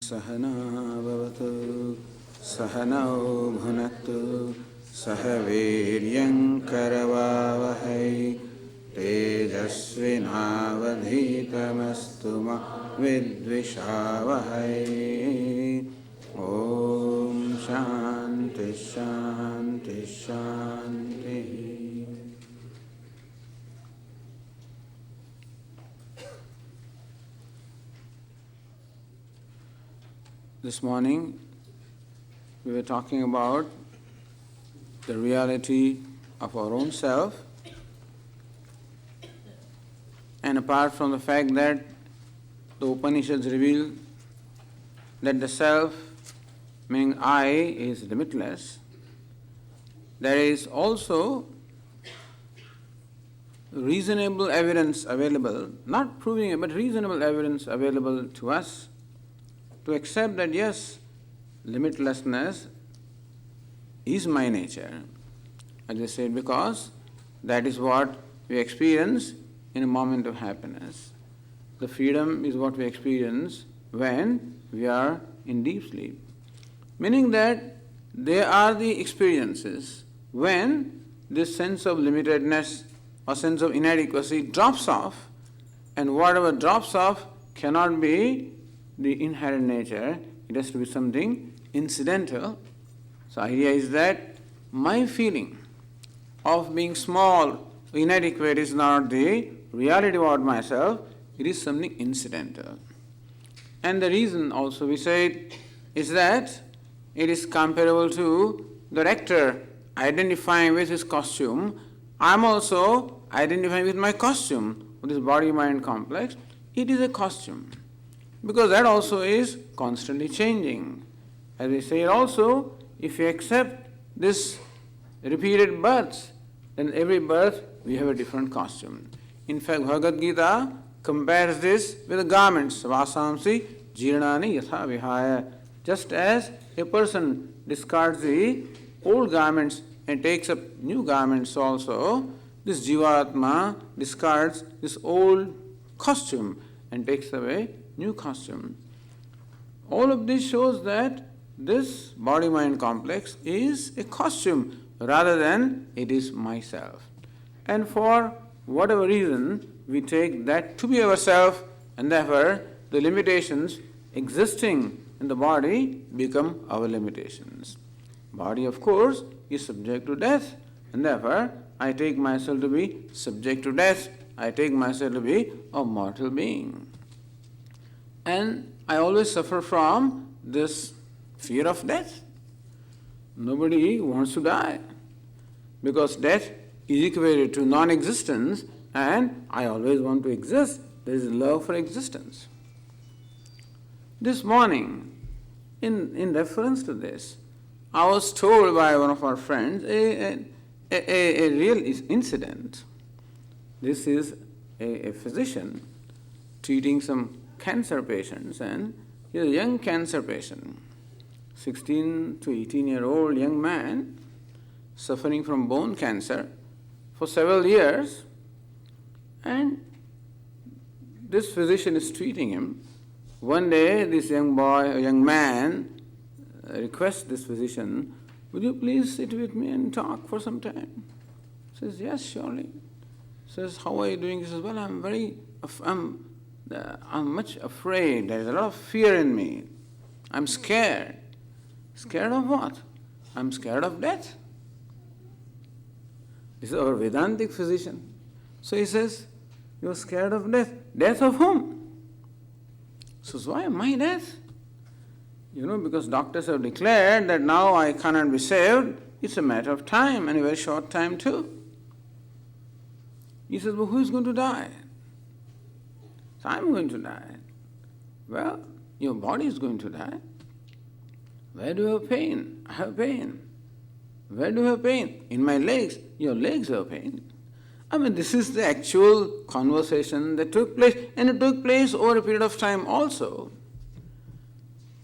सहना भवतु सहनौ भुनक्तु सह वीर्यङ्करवावहै तेजस्विनावधीतमस्तु मा विद्विषावहै। ॐ शान्ति शान्ति शान्तिः। This morning we were talking about the reality of our own self, and apart from the fact that the Upanishads reveal that the self, meaning I, is limitless, there is also reasonable evidence available, not proving it, but reasonable evidence available to us to accept that yes, limitlessness is my nature, as I said, because that is what we experience in a moment of happiness. The freedom is what we experience when we are in deep sleep. Meaning that they are the experiences when this sense of limitedness or sense of inadequacy drops off, and whatever drops off cannot be the inherent nature, it has to be something incidental. So idea is that my feeling of being small, inadequate is not the reality about myself, it is something incidental. And the reason also we said is that it is comparable to the actor identifying with his costume. I am also identifying with my costume, with this body-mind complex. It is a costume, because that also is constantly changing. As we say also, if you accept this repeated births, then every birth we have a different costume. In fact, Bhagavad Gita compares this with the garments. Vasamsi jirnani yatha vihaya. Just as a person discards the old garments and takes up new garments also, this Jivatma discards this old costume and takes away new costume. All of this shows that this body-mind complex is a costume rather than it is myself. And for whatever reason, we take that to be ourself, and therefore the limitations existing in the body become our limitations. Body, of course, is subject to death, and therefore I take myself to be subject to death. I take myself to be a mortal being. And I always suffer from this fear of death. Nobody wants to die, because death is equated to non-existence, and I always want to exist. There is love for existence. This morning, in reference to this, I was told by one of our friends a real incident. This is a physician treating some cancer patients, and he is a young cancer patient, 16 to 18-year-old young man suffering from bone cancer for several years, and this physician is treating him. One day this young man requests this physician, "Would you please sit with me and talk for some time?" He says, "Yes, surely." He says, "How are you doing?" He says, "Well, I'm much afraid. There is a lot of fear in me. I'm scared." Scared of what? I'm scared of death. This is our Vedantic physician. So he says, "You're scared of death. Death of whom?" So why my death? Because doctors have declared that now I cannot be saved. It's a matter of time, and a very short time too. He says, "Well, who is going to die?" So I'm going to die. Well, your body is going to die. Where do you have pain? I have pain. Where do you have pain? In my legs. Your legs have pain. This is the actual conversation that took place, and it took place over a period of time also.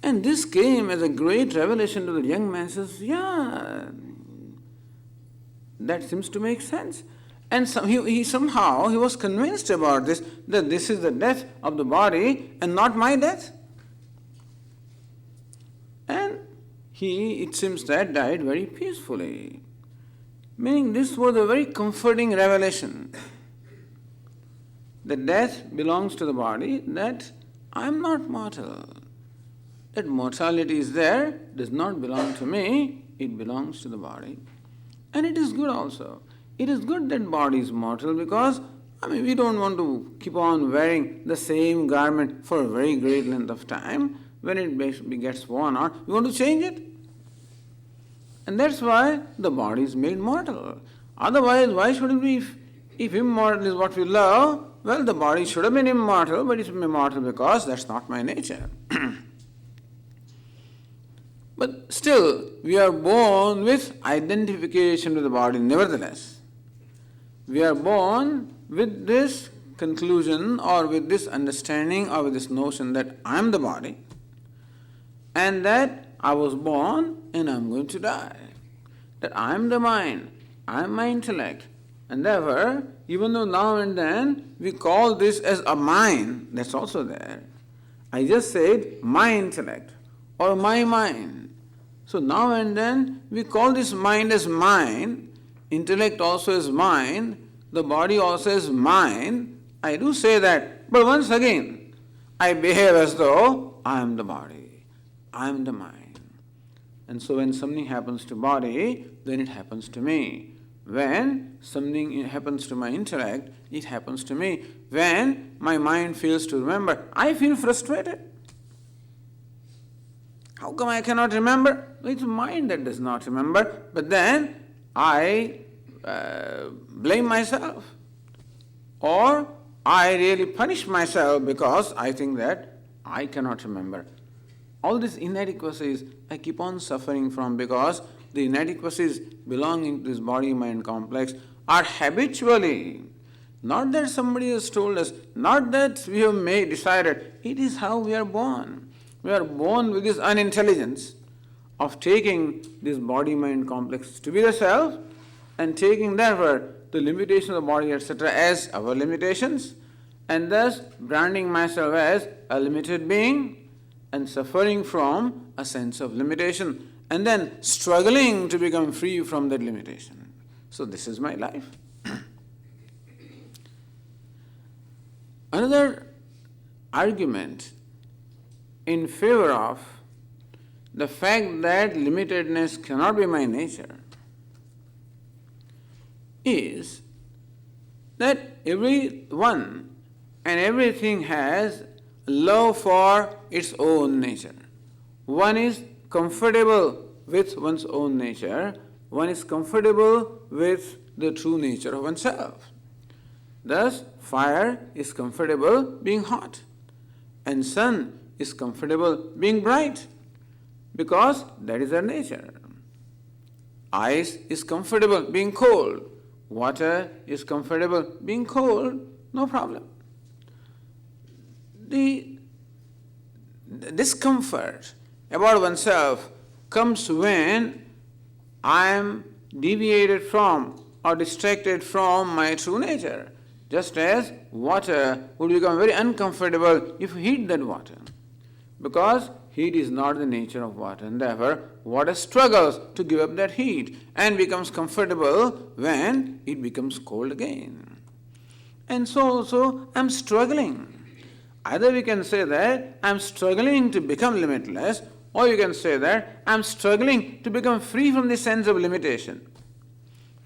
And this came as a great revelation to the young man. He says, "Yeah, that seems to make sense." And so he was convinced about this, that this is the death of the body and not my death. he, it seems that, died very peacefully. Meaning this was a very comforting revelation. That death belongs to the body, that I am not mortal. That mortality is there, does not belong to me, it belongs to the body. And it is good also. It is good that body is mortal because, we don't want to keep on wearing the same garment for a very great length of time. When it gets worn out, we want to change it. And that's why the body is made mortal. Otherwise, why should it be, if immortal is what we love, well, the body should have been immortal, but it's immortal because that's not my nature. But still, we are born with identification with the body nevertheless. We are born with this conclusion or with this understanding or with this notion that I am the body and that I was born and I am going to die. That I am the mind, I am my intellect. And therefore, even though now and then we call this as a mind, that's also there. I just said my intellect or my mind. So now and then we call this mind as mine, intellect also is mine, the body also is mine. I do say that, but once again, I behave as though I am the body, I am the mind. And so when something happens to body, then it happens to me. When something happens to my intellect, it happens to me. When my mind fails to remember, I feel frustrated. How come I cannot remember? It's mind that does not remember, but then I blame myself. Or I really punish myself because I think that I cannot remember. All these inadequacies I keep on suffering from because the inadequacies belonging to this body-mind complex are habitually, not that somebody has told us, not that we have decided, it is how we are born. We are born with this unintelligence of taking this body-mind complex to be the self and taking therefore the limitation of the body, etc. as our limitations and thus branding myself as a limited being and suffering from a sense of limitation and then struggling to become free from that limitation. So this is my life. Another argument in favor of the fact that limitedness cannot be my nature is that everyone and everything has love for its own nature. One is comfortable with one's own nature, one is comfortable with the true nature of oneself. Thus, fire is comfortable being hot, and sun is comfortable being bright, because that is their nature. Ice is comfortable being cold, water is comfortable being cold, no problem. The discomfort about oneself comes when I am deviated from or distracted from my true nature. Just as water would become very uncomfortable if you heat that water, because heat is not the nature of water, and therefore water struggles to give up that heat and becomes comfortable when it becomes cold again. And so also I am struggling. Either we can say that I am struggling to become limitless, or you can say that I am struggling to become free from the sense of limitation.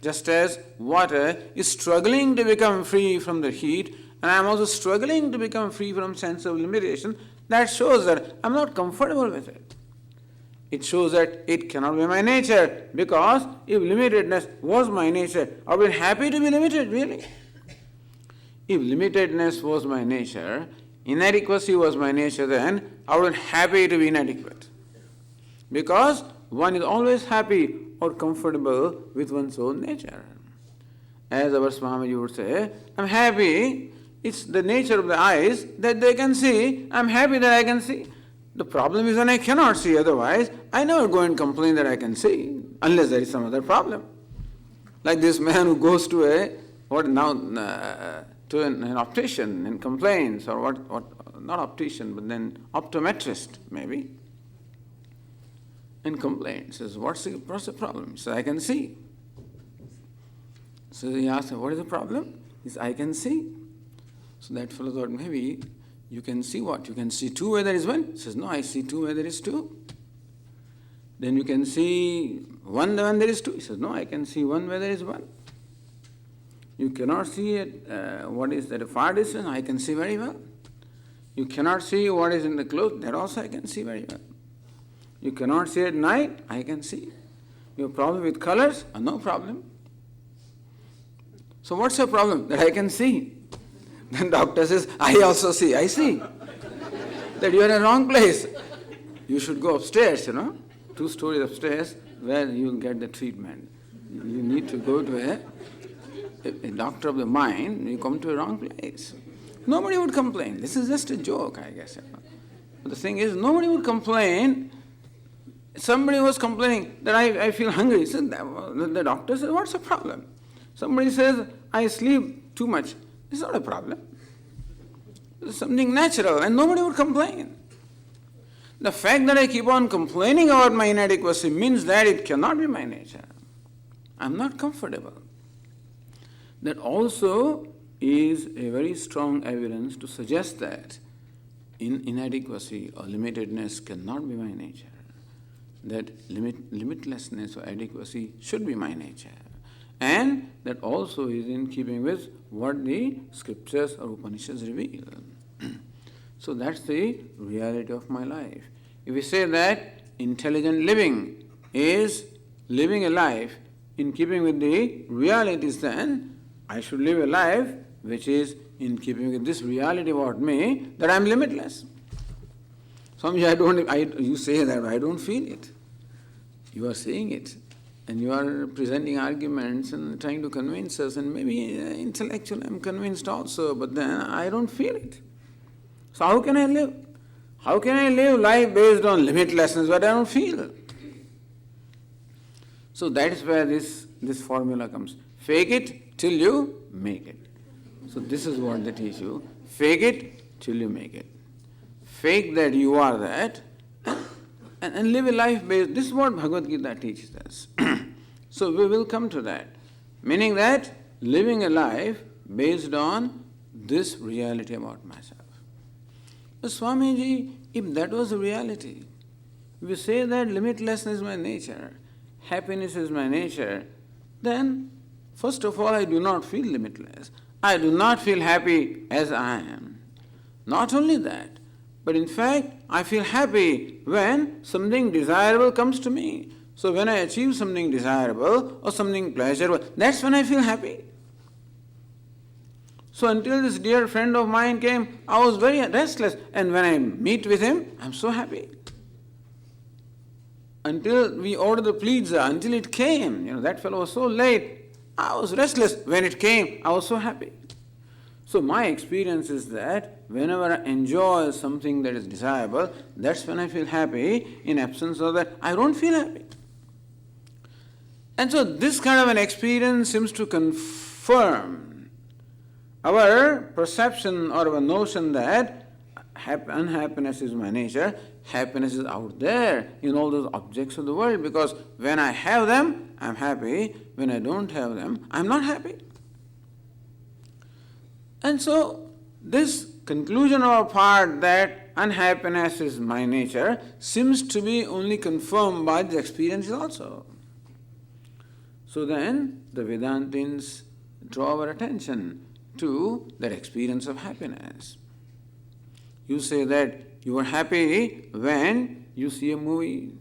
Just as water is struggling to become free from the heat, and I am also struggling to become free from sense of limitation, that shows that I am not comfortable with it. It shows that it cannot be my nature, because if limitedness was my nature, I would be happy to be limited, really. If limitedness was my nature, inadequacy was my nature, then I would be happy to be inadequate. Because one is always happy or comfortable with one's own nature. As our Swamiji would say, I'm happy, it's the nature of the eyes that they can see, I'm happy that I can see. The problem is when I cannot see, otherwise I never go and complain that I can see, unless there is some other problem. Like this man who goes to an optician and complains, or not optician, but then optometrist maybe. and complained. Says, what's the problem? He says, I can see. So he asked him, what is the problem? He says, I can see. So that fellow thought, maybe you can see what? You can see two where there is one? He says, no, I see two where there is two. Then you can see one when there is two? He says, no, I can see one where there is one. You cannot see it, what is at a far distance? I can see very well. You cannot see what is in the cloth? That also I can see very well. You cannot see at night? I can see. You have problem with colors? No problem. So what's your problem? That I can see. Then doctor says, I also see. I see. That you are in the wrong place. You should go upstairs, 2 stories upstairs where you will get the treatment. You need to go to a doctor of the mind, you come to a wrong place. Nobody would complain. This is just a joke, I guess. But the thing is, nobody would complain. Somebody was complaining that I feel hungry. So the doctor said, what's the problem? Somebody says, I sleep too much. It's not a problem. It's something natural, and nobody would complain. The fact that I keep on complaining about my inadequacy means that it cannot be my nature. I'm not comfortable. That also is a very strong evidence to suggest that inadequacy or limitedness cannot be my nature. That limitlessness or adequacy should be my nature. And that also is in keeping with what the scriptures or Upanishads reveal. So that's the reality of my life. If we say that intelligent living is living a life in keeping with the realities, then I should live a life which is in keeping with this reality about me, that I am limitless. You say that, I don't feel it. You are saying it, and you are presenting arguments and trying to convince us, and maybe intellectually I'm convinced also, but then I don't feel it. So how can I live? How can I live life based on limitlessness but I don't feel? So that is where this formula comes. Fake it till you make it. So this is what they teach you. Fake it till you make it. Fake that you are that and live a life based. This is what Bhagavad Gita teaches us. So we will come to that. Meaning that living a life based on this reality about myself. But Swamiji, if that was the reality, if you say that limitlessness is my nature, happiness is my nature, then first of all I do not feel limitless. I do not feel happy as I am. Not only that, but in fact I feel happy when something desirable comes to me. So when I achieve something desirable or something pleasurable, that's when I feel happy. So until this dear friend of mine came, I was very restless. And when I meet with him, I'm so happy. Until we ordered the pizza, until it came, that fellow was so late, I was restless. When it came, I was so happy. So my experience is that whenever I enjoy something that is desirable, that's when I feel happy. In absence of that, I don't feel happy. And so this kind of an experience seems to confirm our perception or our notion that unhappiness is my nature, happiness is out there in all those objects of the world, because when I have them, I'm happy. When I don't have them, I'm not happy. And so this conclusion of our part that unhappiness is my nature seems to be only confirmed by the experiences also. So then the Vedantins draw our attention to that experience of happiness. You say that you are happy when you see a movie.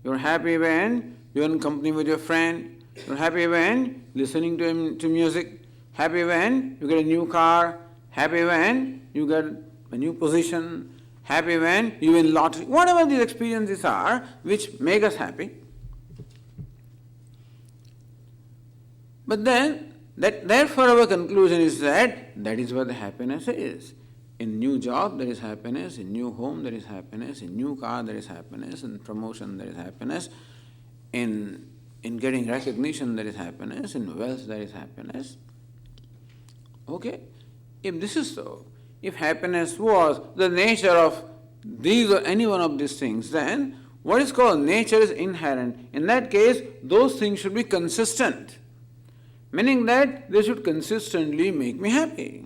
You are happy when you are in company with your friend. You are happy when listening to music. Happy when you get a new car. Happy when you get a new position. Happy when you win lottery. Whatever these experiences are which make us happy. But then therefore our conclusion is that is where the happiness is. In new job there is happiness, in new home there is happiness, in new car there is happiness, in promotion there is happiness, in getting recognition there is happiness, in wealth there is happiness. Okay? If this is so, if happiness was the nature of these or any one of these things, then what is called nature is inherent. In that case, those things should be consistent, meaning that they should consistently make me happy.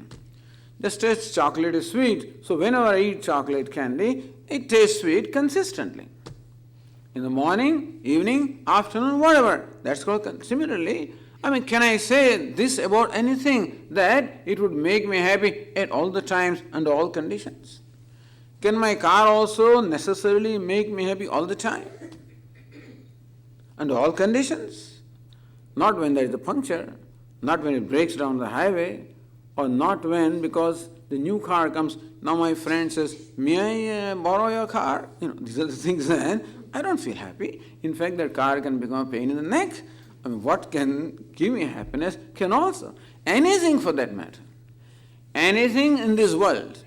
Just as chocolate is sweet, so whenever I eat chocolate candy, it tastes sweet consistently. In the morning, evening, afternoon, whatever. That's called. Similarly, can I say this about anything that it would make me happy at all the times under all conditions? Can my car also necessarily make me happy all the time? Under all conditions? Not when there is a puncture, not when it breaks down the highway, or not when, because the new car comes, now my friend says, may I borrow your car? These are the things that I don't feel happy. In fact, that car can become a pain in the neck. What can give me happiness can also, anything for that matter, anything in this world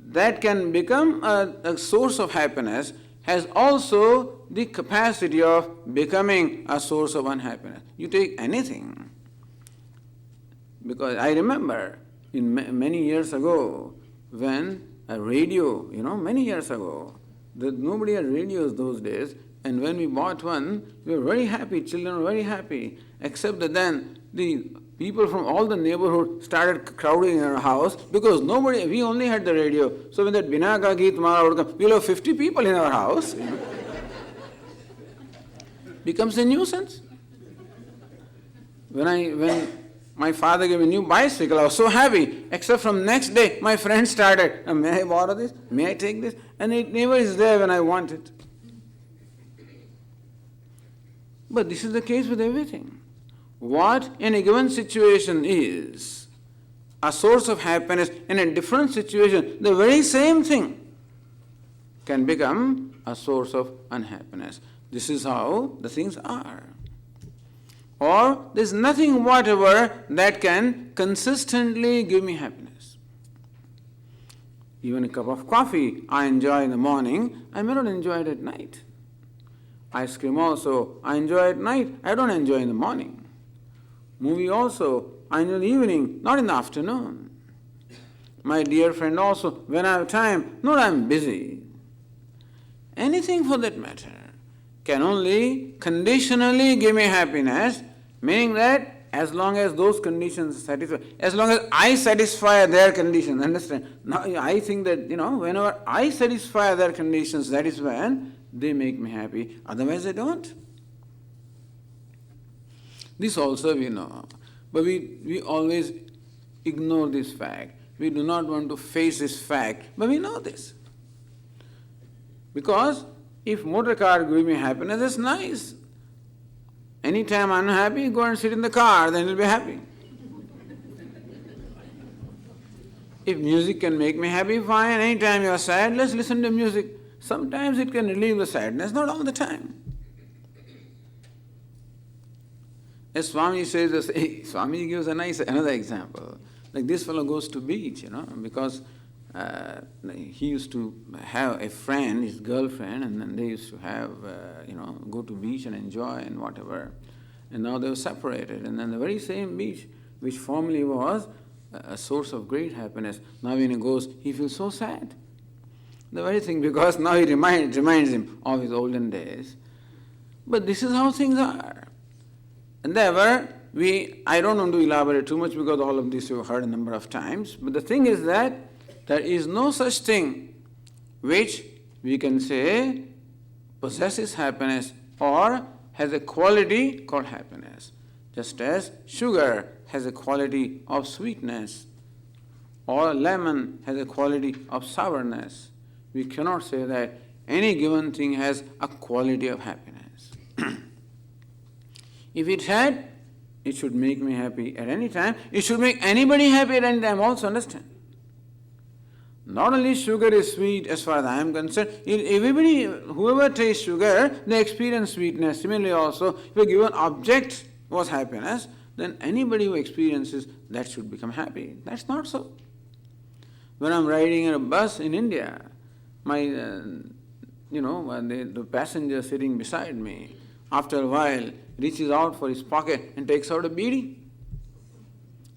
that can become a source of happiness has also the capacity of becoming a source of unhappiness. You take anything. Because I remember many years ago when a radio, many years ago, nobody had radios those days, and when we bought one, we were very happy, children were very happy, except that then the people from all the neighborhood started crowding in our house because we only had the radio. So when that Bina Ka Geet Mara would come, we'll have 50 people in our house. Becomes a nuisance. When my father gave me a new bicycle, I was so happy, except from next day, my friend started, may I borrow this? May I take this? And it never is there when I want it. But this is the case with everything. What in a given situation is a source of happiness, in a different situation, the very same thing can become a source of unhappiness. This is how the things are. Or there is nothing whatever that can consistently give me happiness. Even a cup of coffee I enjoy in the morning, I may not enjoy it at night. Ice cream also, I enjoy at night, I don't enjoy in the morning. Movie also, I enjoy in the evening, not in the afternoon. My dear friend also, when I have time, not I'm busy. Anything for that matter can only conditionally give me happiness, meaning that as long as those conditions satisfy, as long as I satisfy their conditions, understand? Now I think that, whenever I satisfy their conditions, that is when they make me happy, otherwise they don't. This also we know, but we always ignore this fact. We do not want to face this fact, but we know this. Because if motor car gives me happiness, that's nice. Anytime I'm unhappy, go and sit in the car, then you'll be happy. If music can make me happy, fine. Anytime you're sad, let's listen to music. Sometimes it can relieve the sadness, not all the time. As Swami says, Swami gives another example. Like this fellow goes to beach, because he used to have a friend, his girlfriend, and then they used to have, go to beach and enjoy and whatever. And now they were separated. And then the very same beach, which formerly was a source of great happiness, now when he goes, he feels so sad. The very thing, because now it reminds him of his olden days. But this is how things are. And therefore, I don't want to elaborate too much because all of this you've heard a number of times. But the thing is that there is no such thing which we can say possesses happiness or has a quality called happiness. Just as sugar has a quality of sweetness or lemon has a quality of sourness, we cannot say that any given thing has a quality of happiness. If it had, it should make me happy at any time. It should make anybody happy at any time also, understand? Not only sugar is sweet as far as I am concerned, everybody, whoever tastes sugar, they experience sweetness. Similarly also, if a given object was happiness, then anybody who experiences that should become happy. That's not so. When I'm riding in a bus in India, the passenger sitting beside me, after a while, reaches out for his pocket and takes out a bidi.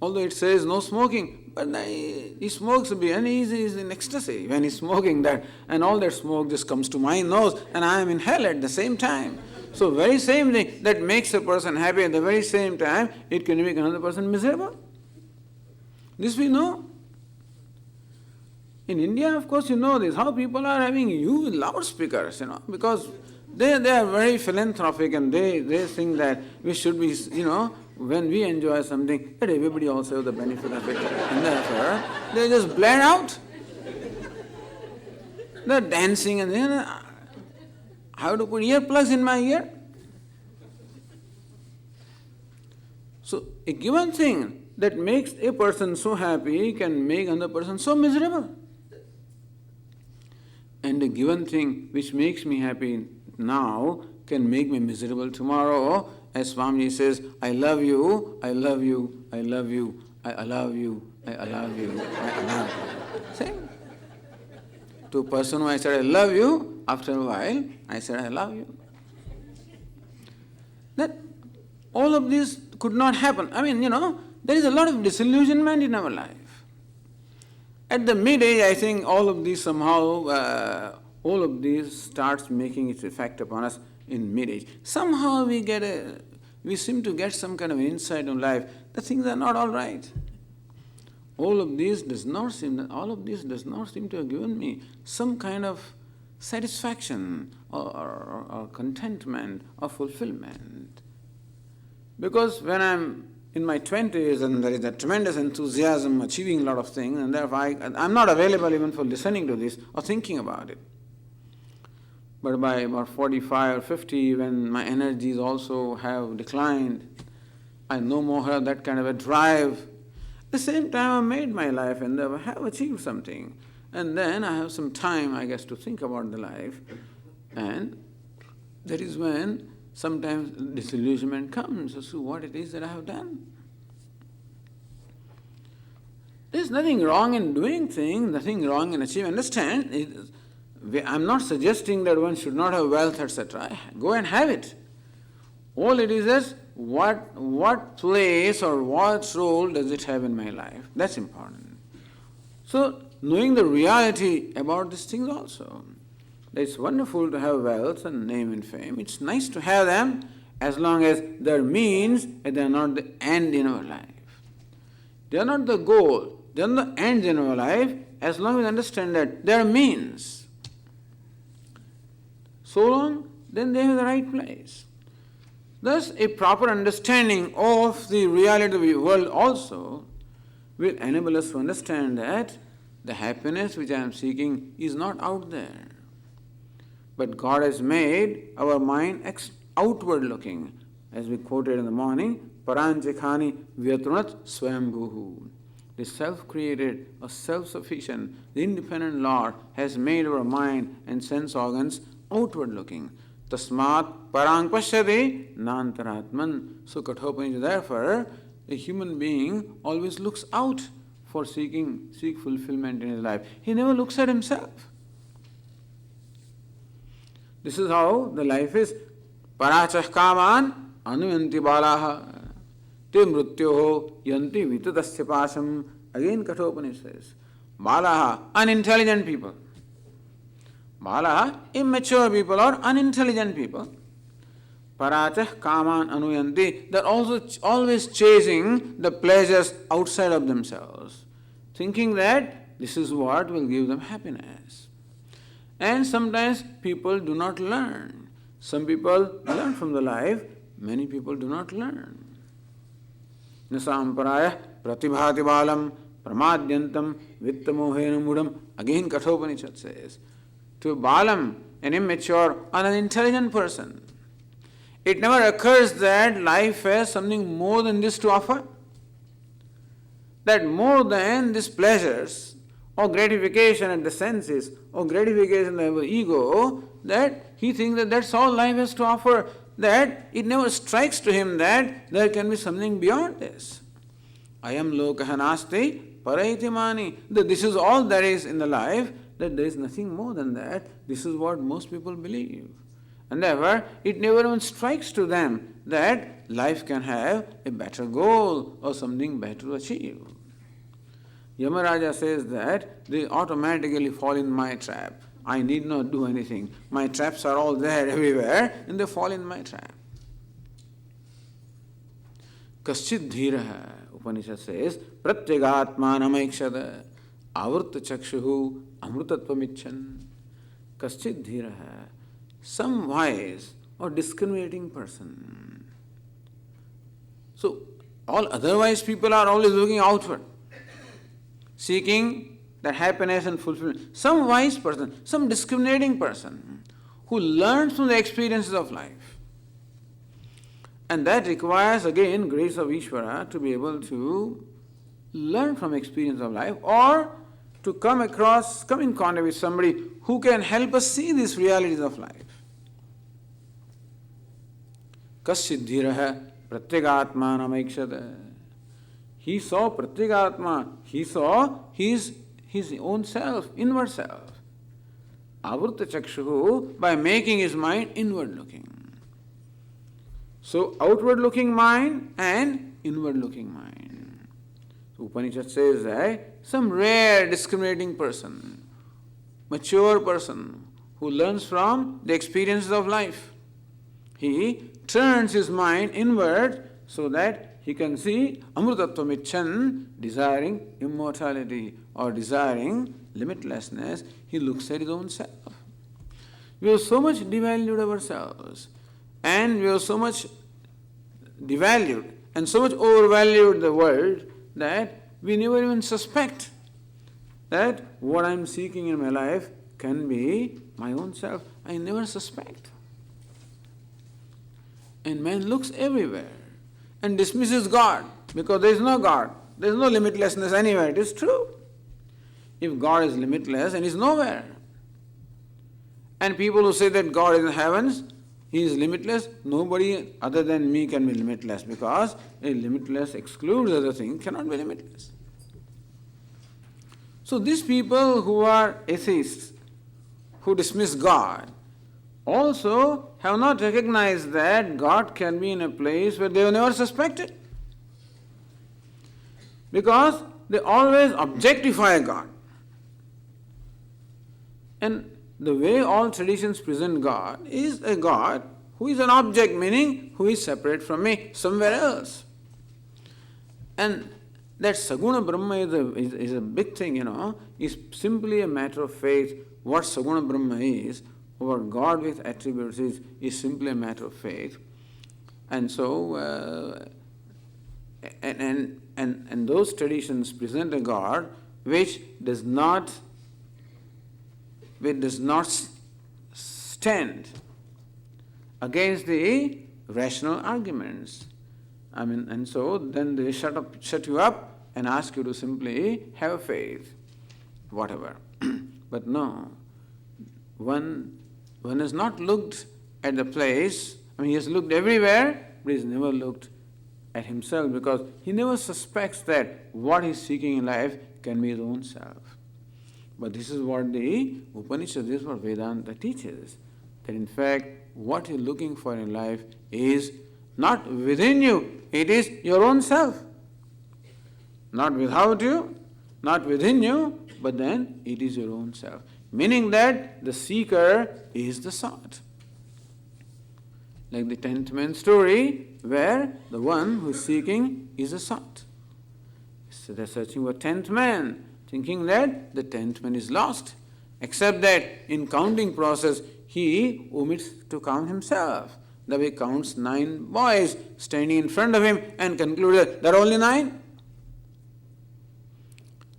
Although it says no smoking, but he smokes beer and he's in ecstasy when he's smoking that, and all that smoke just comes to my nose and I am in hell at the same time. So very same thing that makes a person happy, at the very same time it can make another person miserable. This we know. In India, of course, you know this, how people are having huge loudspeakers, because they are very philanthropic and they think that we should be, when we enjoy something, that everybody also have the benefit of it. And therefore, they just blare out. They're dancing and then I have to put earplugs in my ear. So a given thing that makes a person so happy can make another person so miserable. And a given thing which makes me happy now can make me miserable tomorrow. As Swamiji says, I love you, I love you, I love you, I love you, I love you, I love you. Same. To a person who I said I love you, after a while I said I love you. That all of this could not happen. There is a lot of disillusionment in our life. At the mid-age, I think all of these somehow, starts making its effect upon us in mid-age. Somehow we seem to get some kind of insight on life that things are not all right. All of this does not seem to have given me some kind of satisfaction or contentment or fulfillment. Because when I'm in my 20s and there is a tremendous enthusiasm, achieving a lot of things, and therefore I'm not available even for listening to this or thinking about it. But by about 45 or 50, when my energies also have declined, I no more have that kind of a drive. At the same time, I've made my life and I have achieved something. And then I have some time, I guess, to think about the life. And that is when sometimes disillusionment comes as to what it is that I have done. There's nothing wrong in doing things, nothing wrong in achieving. Understand, I'm not suggesting that one should not have wealth, etc. Go and have it. All it is what place or what role does it have in my life? That's important. So, knowing the reality about these things also. It's wonderful to have wealth and name and fame. It's nice to have them as long as they're means and they're not the end in our life. They're not the goal. They're not the end in our life as long as we understand that they're means. So long, then they have the right place. Thus, a proper understanding of the reality of the world also will enable us to understand that the happiness which I am seeking is not out there. But God has made our mind outward looking. As we quoted in the morning, Paranchikhani Vyatrunat Swayambhuhu. The self-created or self-sufficient, the independent Lord has made our mind and sense organs outward looking. Tasmat Parang Pashyati Nantaratman. So Kathopanishad, therefore, a human being always looks out for seek fulfillment in his life. He never looks at himself. This is how the life is. Parachah kaman anuyanti balaha te mrutyoho yanti vitudasya pasam. Again Kathopanishad says, balaha, unintelligent people. Balaha, immature people or unintelligent people. Parachah kaman anuyanti. They're also always chasing the pleasures outside of themselves, thinking that this is what will give them happiness. And sometimes people do not learn. Some people learn from the life, many people do not learn. Nasamparaya pratibhati balam pramadyantam vittamohena mudam. Again Kathopanishad says, to Balam, an immature or an intelligent person, it never occurs that life has something more than this to offer. That more than these pleasures or gratification at the senses, or gratification of the ego, that he thinks that that's all life has to offer, that it never strikes to him that there can be something beyond this. Ayam lokaha nasti paraiti mani. That this is all there is in the life, that there is nothing more than that. This is what most people believe. And therefore, it never even strikes to them that life can have a better goal or something better to achieve. Yamaraja says that they automatically fall in my trap. I need not do anything. My traps are all there everywhere and they fall in my trap. Kaschid dhiraha, Upanishad says, Pratyagatmanamaikshada avrta chakshuhu amrutatvamichan. Kaschid dhiraha, some wise or discriminating person. So, all otherwise people are always looking outward, seeking that happiness and fulfillment. Some wise person, some discriminating person who learns from the experiences of life. And that requires again grace of Ishvara to be able to learn from experience of life or to come in contact with somebody who can help us see these realities of life. Kassiddhiraha pratyagatmanamaikshada. He saw pratyagatma, he saw his own self, inward self. Avrta chakshuhu, by making his mind inward looking. So outward looking mind and inward looking mind. So Upanishad says that some rare discriminating person, mature person who learns from the experiences of life, he turns his mind inward so that he can see amrutatvamichan, desiring immortality or desiring limitlessness. He looks at his own self. We have so much devalued ourselves, and we have so much devalued and so much overvalued the world that we never even suspect that what I am seeking in my life can be my own self. I never suspect. And man looks everywhere and dismisses God because there is no God. There is no limitlessness anywhere. It is true. If God is limitless and is nowhere. And people who say that God is in the heavens, He is limitless, nobody other than me can be limitless because a limitless excludes other things, cannot be limitless. So these people who are atheists, who dismiss God, also have not recognized that God can be in a place where they have never suspected. Because they always objectify God. And the way all traditions present God is a God who is an object, meaning who is separate from me, somewhere else. And that Saguna Brahma is a big thing, is simply a matter of faith. What Saguna Brahma is, or God with attributes is simply a matter of faith. And so, and those traditions present a God which does not stand against the rational arguments. And so then they shut you up and ask you to simply have faith, whatever. But no, one has not looked at the place. He has looked everywhere, but he has never looked at himself because he never suspects that what he is seeking in life can be his own self. But this is what the Upanishad, this is what Vedanta teaches, that in fact what you're looking for in life is not within you, it is your own self. Not without you, not within you, but then it is your own self. Meaning that the seeker is the sought. Like the 10th man story where the one who is seeking is a sought. So they're searching for 10th man, thinking that the 10th man is lost, except that in counting process he omits to count himself. The way he counts 9 boys standing in front of him and concludes that there are only 9.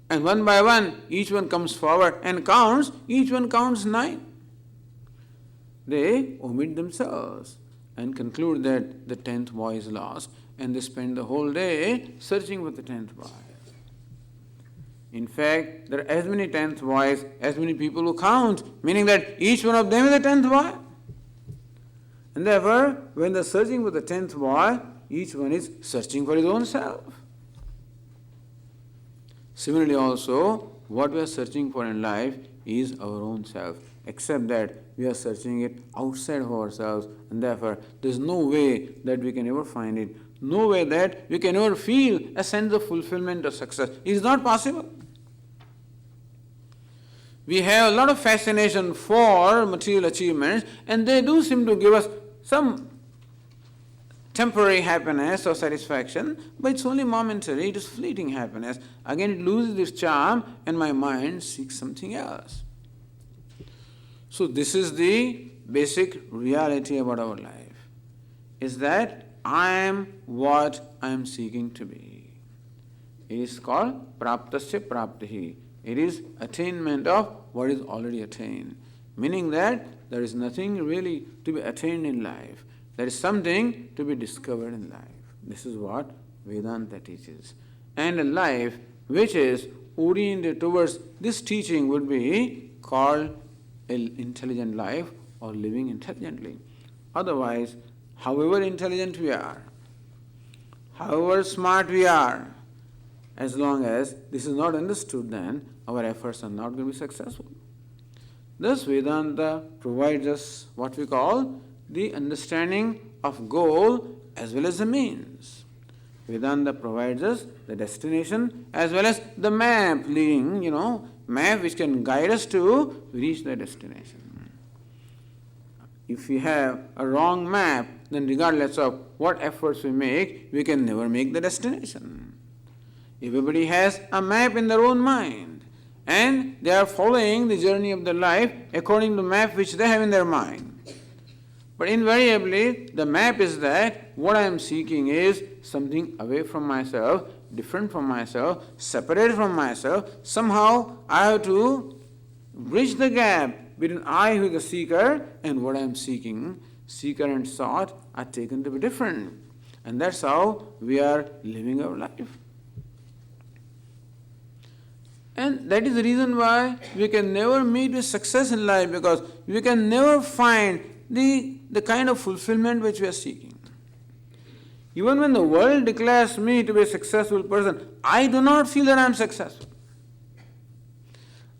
And one by one each one comes forward and counts, each one counts 9. They omit themselves and conclude that the 10th boy is lost, and they spend the whole day searching for the 10th boy. In fact, there are as many 10th boys, as many people who count, meaning that each one of them is a 10th boy. And therefore, when they are searching for the 10th boy, each one is searching for his own self. Similarly also, what we are searching for in life is our own self, except that we are searching it outside of ourselves, and therefore there is no way that we can ever find it, no way that we can ever feel a sense of fulfillment or success. It is not possible. We have a lot of fascination for material achievements, and they do seem to give us some temporary happiness or satisfaction, but it's only momentary, it is fleeting happiness. Again it loses its charm and my mind seeks something else. So this is the basic reality about our life, is that I am what I am seeking to be. It is called praptasya praptihi. It is attainment of what is already attained, meaning that there is nothing really to be attained in life. There is something to be discovered in life. This is what Vedanta teaches. And a life which is oriented towards this teaching would be called an intelligent life or living intelligently. Otherwise, however intelligent we are, however smart we are, as long as this is not understood, then our efforts are not going to be successful. Thus, Vedanta provides us what we call the understanding of goal as well as the means. Vedanta provides us the destination as well as the map leading, map which can guide us to reach the destination. If we have a wrong map, then regardless of what efforts we make, we can never make the destination. Everybody has a map in their own mind, and they are following the journey of their life according to the map which they have in their mind. But invariably, the map is that what I am seeking is something away from myself, different from myself, separated from myself. Somehow I have to bridge the gap between I who is the seeker and what I am seeking. Seeker and sought are taken to be different. And that's how we are living our life. And that is the reason why we can never meet with success in life, because we can never find the kind of fulfillment which we are seeking. Even when the world declares me to be a successful person, I do not feel that I am successful.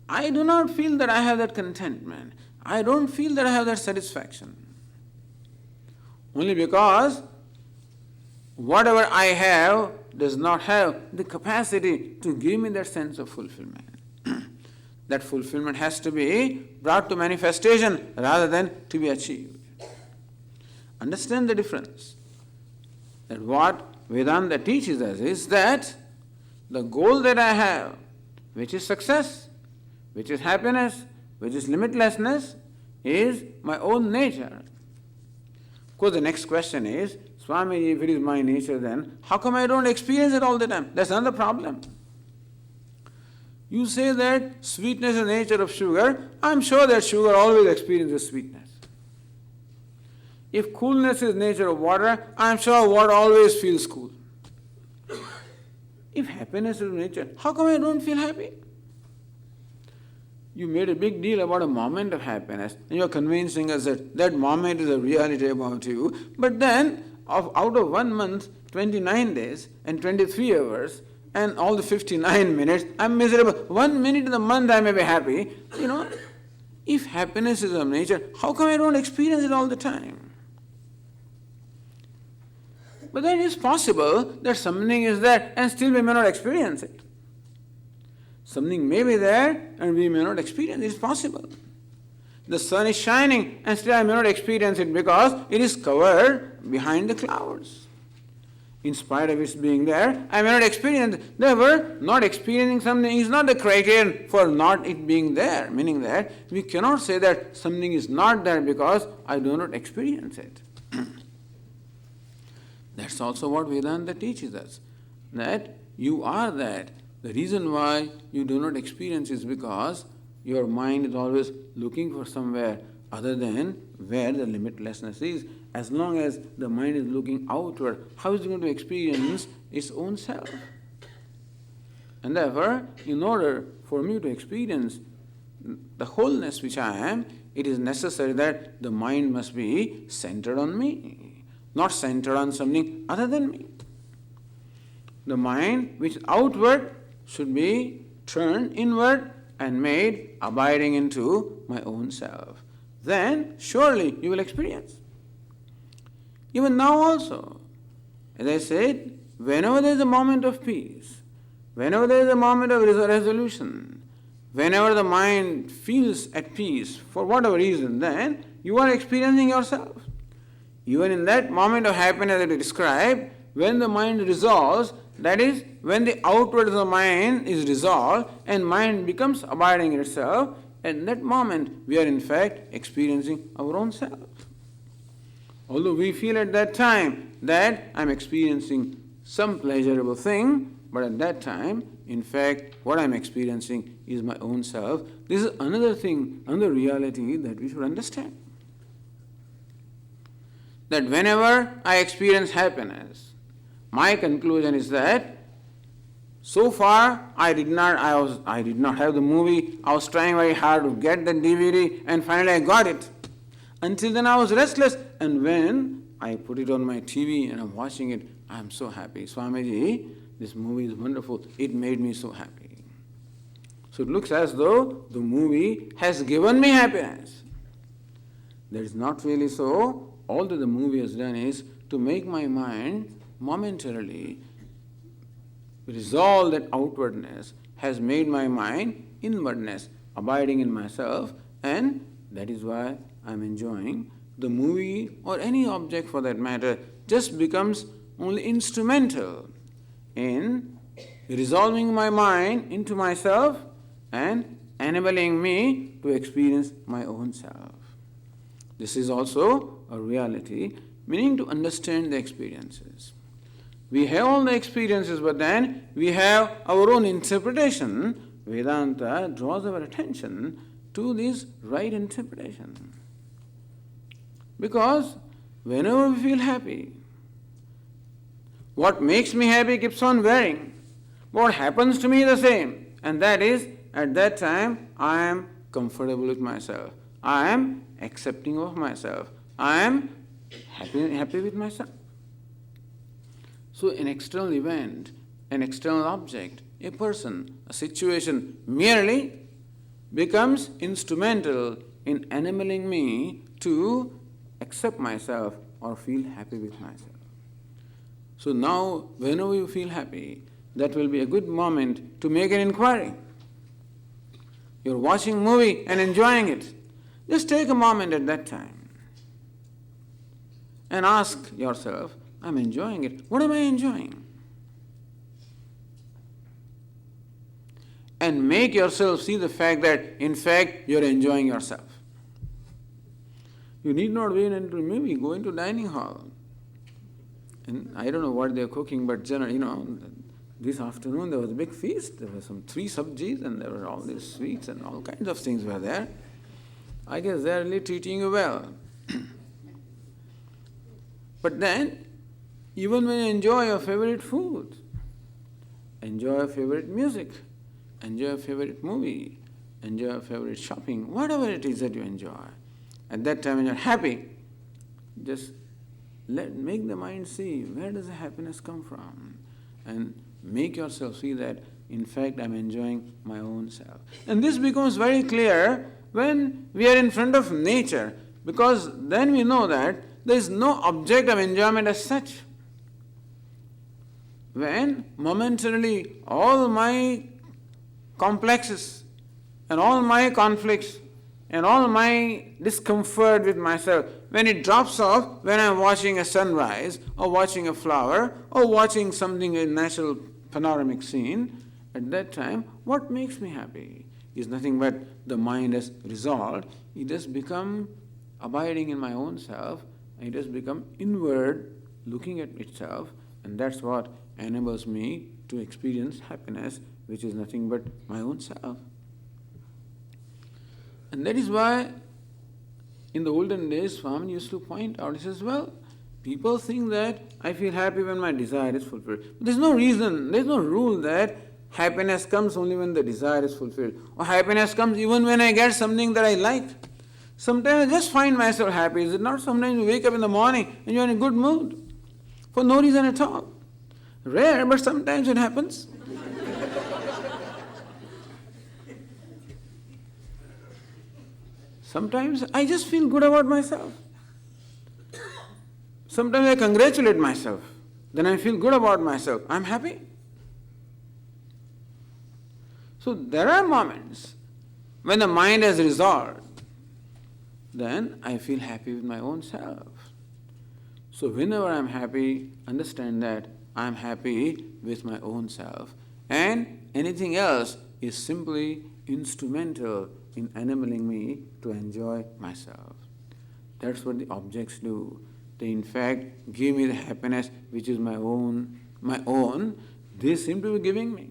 I do not feel that I have that contentment. I don't feel that I have that satisfaction. Only because whatever I have does not have the capacity to give me that sense of fulfillment. That fulfillment has to be brought to manifestation rather than to be achieved. Understand the difference. That what Vedanta teaches us is that the goal that I have, which is success, which is happiness, which is limitlessness, is my own nature. Of course, the next question is, Swami, if it is my nature, then how come I don't experience it all the time? That's another problem. You say that sweetness is the nature of sugar. I'm sure that sugar always experiences sweetness. If coolness is the nature of water, I'm sure water always feels cool. If happiness is nature, how come I don't feel happy? You made a big deal about a moment of happiness, and you're convincing us that that moment is a reality about you. But then, out of 1 month, 29 days and 23 hours, and all the 59 minutes, I'm miserable. 1 minute in the month I may be happy. If happiness is of nature, how come I don't experience it all the time? But then it's possible that something is there and still we may not experience it. Something may be there and we may not experience it. It's possible. The sun is shining and still I may not experience it because it is covered behind the clouds. In spite of its being there, I may not experience it. Therefore, not experiencing something is not the criterion for not it being there, meaning that we cannot say that something is not there because I do not experience it. That's also what Vedanta teaches us, that you are that. The reason why you do not experience is because your mind is always looking for somewhere other than where the limitlessness is. As long as the mind is looking outward, how is it going to experience its own self? And therefore, in order for me to experience the wholeness which I am, it is necessary that the mind must be centered on me, not centered on something other than me. The mind which is outward should be turned inward and made abiding into my own self. Then surely you will experience. Even now also, as I said, whenever there is a moment of peace, whenever there is a moment of resolution, whenever the mind feels at peace, for whatever reason, then you are experiencing yourself. Even in that moment of happiness that you described, when the mind resolves, that is, when the outward of the mind is resolved and mind becomes abiding in itself, at that moment we are in fact experiencing our own self. Although we feel at that time that I am experiencing some pleasurable thing, but at that time, in fact, what I am experiencing is my own self. This is another thing, another reality that we should understand. That whenever I experience happiness, my conclusion is that so far I did not have the movie. I was trying very hard to get the DVD, and finally I got it. Until then I was restless, and when I put it on my TV and I'm watching it, I am so happy. Swamiji, this movie is wonderful. It made me so happy. So it looks as though the movie has given me happiness. That is not really so. All that the movie has done is to make my mind momentarily resolve that outwardness, has made my mind inwardness, abiding in myself, and that is why I am enjoying the movie, or any object for that matter, just becomes only instrumental in resolving my mind into myself and enabling me to experience my own self. This is also a reality, meaning to understand the experiences. We have all the experiences, but then we have our own interpretation. Vedanta draws our attention to this right interpretation. Because whenever we feel happy, what makes me happy keeps on varying. What happens to me is the same, and that is, at that time, I am comfortable with myself. I am accepting of myself. I am happy with myself. So an external event, an external object, a person, a situation merely becomes instrumental in enabling me to accept myself or feel happy with myself. So now, whenever you feel happy, that will be a good moment to make an inquiry. You're watching a movie and enjoying it. Just take a moment at that time and ask yourself, I'm enjoying it. What am I enjoying? And make yourself see the fact that, in fact, you're enjoying yourself. You need not be into a movie, go into dining hall. And I don't know what they're cooking, but generally, this afternoon there was a big feast. There were some 3 sabjis and there were all these sweets and all kinds of things were there. I guess they're really treating you well. But then, even when you enjoy your favorite food, enjoy your favorite music, enjoy your favorite movie, enjoy your favorite shopping, whatever it is that you enjoy, at that time when you're happy, just make the mind see where does the happiness come from, and make yourself see that, in fact, I'm enjoying my own self. And this becomes very clear when we are in front of nature, because then we know that there is no object of enjoyment as such. When momentarily all my complexes and all my conflicts and all my discomfort with myself, when it drops off, when I'm watching a sunrise or watching a flower or watching something, a natural panoramic scene, at that time, what makes me happy is nothing but the mind has resolved. It has become abiding in my own self, and it has become inward, looking at itself, and that's what enables me to experience happiness, which is nothing but my own self. And that is why in the olden days, Swami used to point out, he says, well, people think that I feel happy when my desire is fulfilled. But there's no reason, there's no rule that happiness comes only when the desire is fulfilled, or happiness comes even when I get something that I like. Sometimes I just find myself happy. Is it not? Sometimes you wake up in the morning and you're in a good mood for no reason at all. Rare, but sometimes it happens. Sometimes I just feel good about myself. Sometimes I congratulate myself. Then I feel good about myself. I'm happy. So there are moments when the mind has resolved, then I feel happy with my own self. So whenever I am happy, understand that I am happy with my own self, and anything else is simply instrumental in enabling me to enjoy myself. That's what the objects do. They in fact give me the happiness which is my own. They seem to be giving me.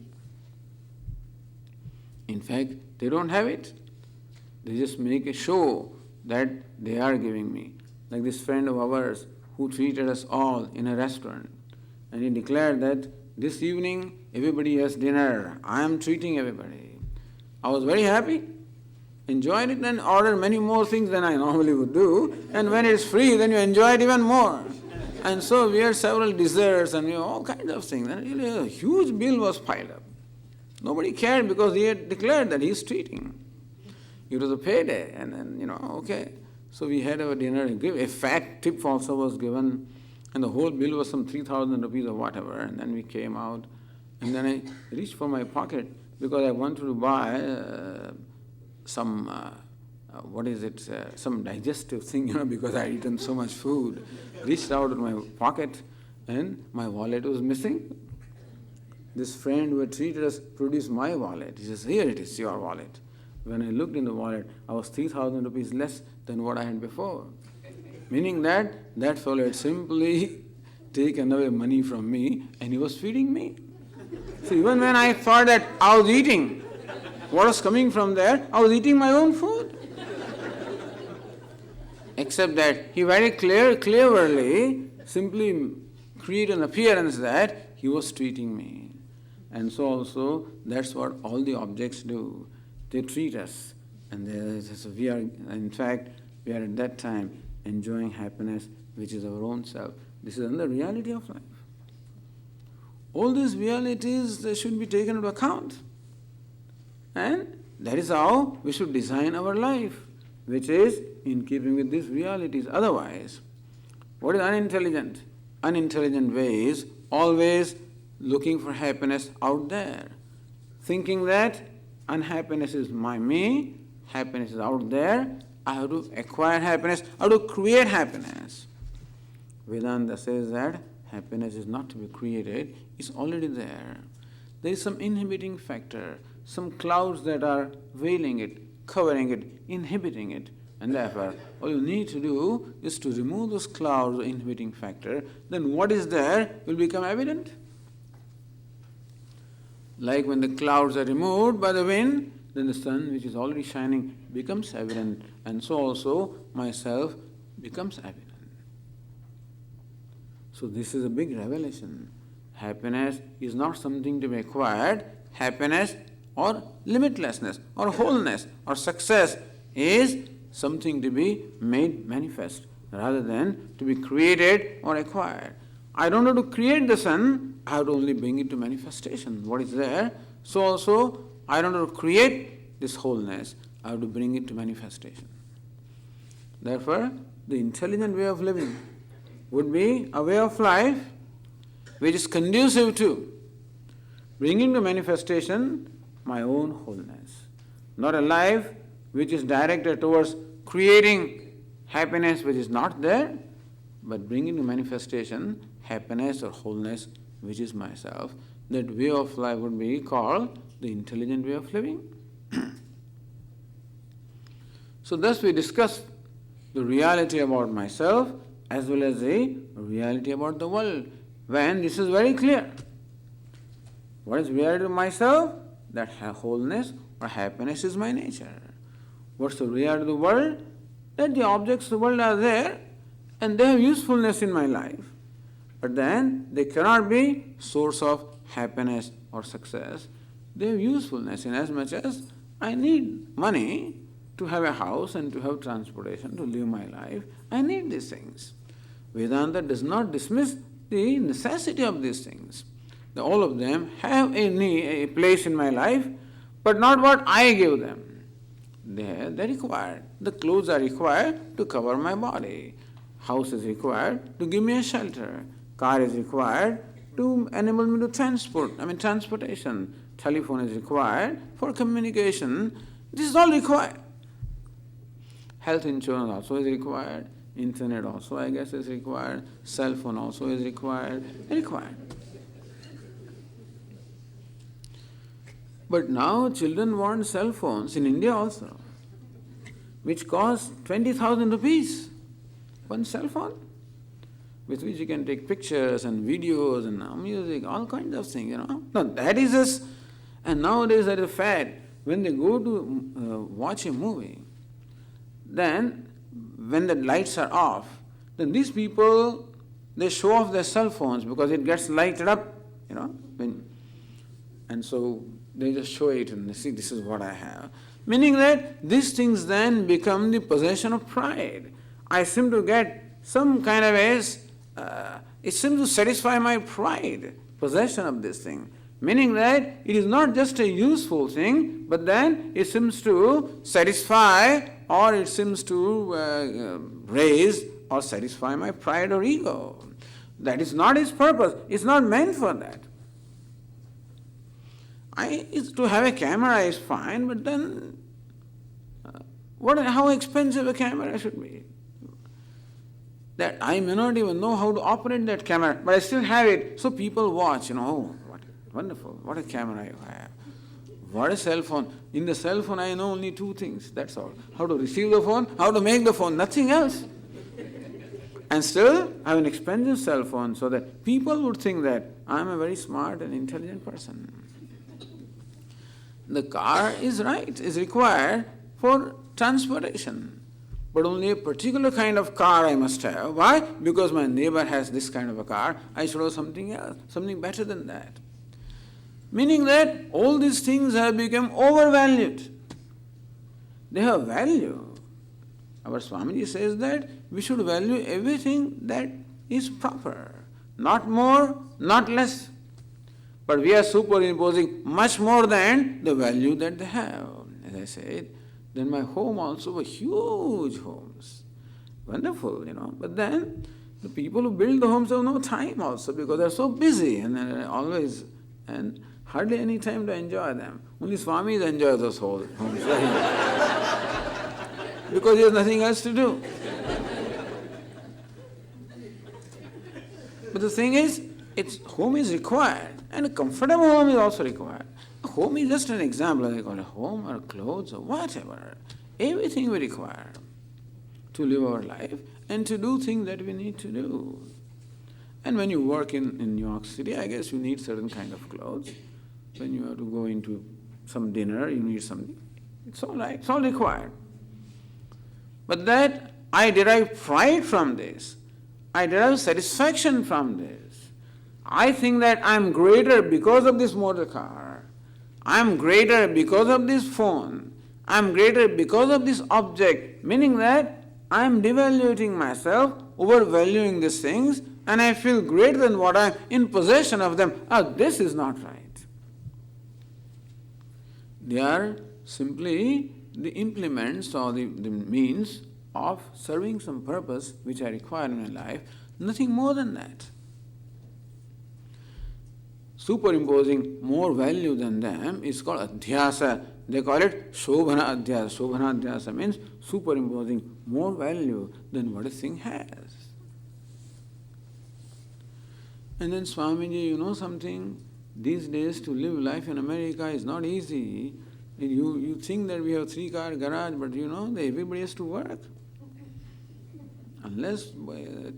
In fact, they don't have it. They just make a show that they are giving me. Like this friend of ours who treated us all in a restaurant, and he declared that this evening everybody has dinner, I am treating everybody. I was very happy, enjoyed it, and ordered many more things than I normally would do, and when it's free then you enjoy it even more. And so we had several desserts and all kinds of things, and really a huge bill was piled up. Nobody cared because he had declared that he's treating. It was a payday, and then, okay. So we had our dinner, a fat tip also was given, and the whole bill was some 3,000 rupees or whatever, and then we came out, and then I reached for my pocket because I wanted to buy some digestive thing, because I had eaten so much food. Reached out in my pocket, and my wallet was missing. This friend who had treated us produced my wallet. He says, here it is, your wallet. When I looked in the wallet, I was 3,000 rupees less than what I had before. Meaning that fellow had simply taken away money from me and he was feeding me. So even when I thought that I was eating, what was coming from there, I was eating my own food. Except that he very cleverly simply created an appearance that he was treating me. And so also, that's what all the objects do. They treat us. And we are at that time enjoying happiness, which is our own self. This is another reality of life. All these realities, they should be taken into account. And that is how we should design our life, which is in keeping with these realities. Otherwise, what is unintelligent? Unintelligent way is always looking for happiness out there, thinking that unhappiness is me, happiness is out there, I have to acquire happiness, I have to create happiness. Vedanta says that happiness is not to be created, it's already there. There is some inhibiting factor, some clouds that are veiling it, covering it, inhibiting it. And therefore, all you need to do is to remove those clouds or inhibiting factor, then what is there will become evident. Like when the clouds are removed by the wind, then the sun, which is already shining, becomes evident. And so also myself becomes evident. So this is a big revelation. Happiness is not something to be acquired. Happiness or limitlessness or wholeness or success is something to be made manifest rather than to be created or acquired. I don't have to create the sun, I have to only bring it to manifestation. What is there? So also, I don't have to create this wholeness, I have to bring it to manifestation. Therefore, the intelligent way of living would be a way of life which is conducive to bringing to manifestation my own wholeness. Not a life which is directed towards creating happiness which is not there, but bringing to manifestation happiness or wholeness which is myself. That way of life would be called the intelligent way of living. So thus we discuss the reality about myself as well as the reality about the world, when this is very clear. What is reality of myself? That wholeness or happiness is my nature. What's the reality of the world? That the objects of the world are there and they have usefulness in my life. But then they cannot be source of happiness or success. They have usefulness in as much as I need money to have a house and to have transportation, to live my life. I need these things. Vedanta does not dismiss the necessity of these things. All of them have a place in my life, but not what I give them. They're required. The clothes are required to cover my body. House is required to give me a shelter. Car is required to enable me to transportation. Telephone is required for communication. This is all required. Health insurance also is required. Internet also, I guess, is required. Cell phone also is required. Required. But now children want cell phones in India also, which cost 20,000 rupees. One cell phone, with which you can take pictures and videos and music, all kinds of things, Now that is just, and nowadays there is a fad. When they go to watch a movie, then when the lights are off, then these people, they show off their cell phones because it gets lighted up, and so they just show it and they see, this is what I have. Meaning that these things then become the possession of pride. I seem to get some kind of it seems to satisfy my pride, possession of this thing. Meaning that it is not just a useful thing, but then it seems to satisfy or it seems to raise or satisfy my pride or ego. That is not its purpose. It's not meant for that. To have a camera is fine, but then how expensive a camera should be? That I may not even know how to operate that camera, but I still have it. So people watch, oh, what wonderful, what a camera you have. What a cell phone. In the cell phone I know only two things, that's all. How to receive the phone, how to make the phone, nothing else. And still I have an expensive cell phone so that people would think that I am a very smart and intelligent person. The car is right, is required for transportation. But only a particular kind of car I must have. Why? Because my neighbor has this kind of a car, I should have something else, something better than that. Meaning that all these things have become overvalued. They have value. Our Swamiji says that we should value everything that is proper. Not more, not less. But we are superimposing much more than the value that they have. As I said, then my home also were huge homes. Wonderful, But then the people who build the homes have no time also because they're so busy and hardly any time to enjoy them. Only Swamis enjoy those homes. Because he has nothing else to do. But the thing is, home is required, and a comfortable home is also required. A home is just an example, they call it home or clothes or whatever. Everything we require to live our life and to do things that we need to do. And when you work in New York City, I guess you need certain kind of clothes. When you have to go into some dinner, you need something. It's all right, it's all required. But that I derive pride from this. I derive satisfaction from this. I think that I'm greater because of this motor car. I'm greater because of this phone. I'm greater because of this object. Meaning that I'm devaluing myself, overvaluing these things, and I feel greater than what I'm in possession of them. This is not right. They are simply the implements or the means of serving some purpose which I require in my life, nothing more than that. Superimposing more value than them is called adhyasa. They call it shobhana adhyasa. Shobhana adhyasa means superimposing more value than what a thing has. And then Swamiji, something, these days to live life in America is not easy. You think that we have 3-car garage, but everybody has to work. Unless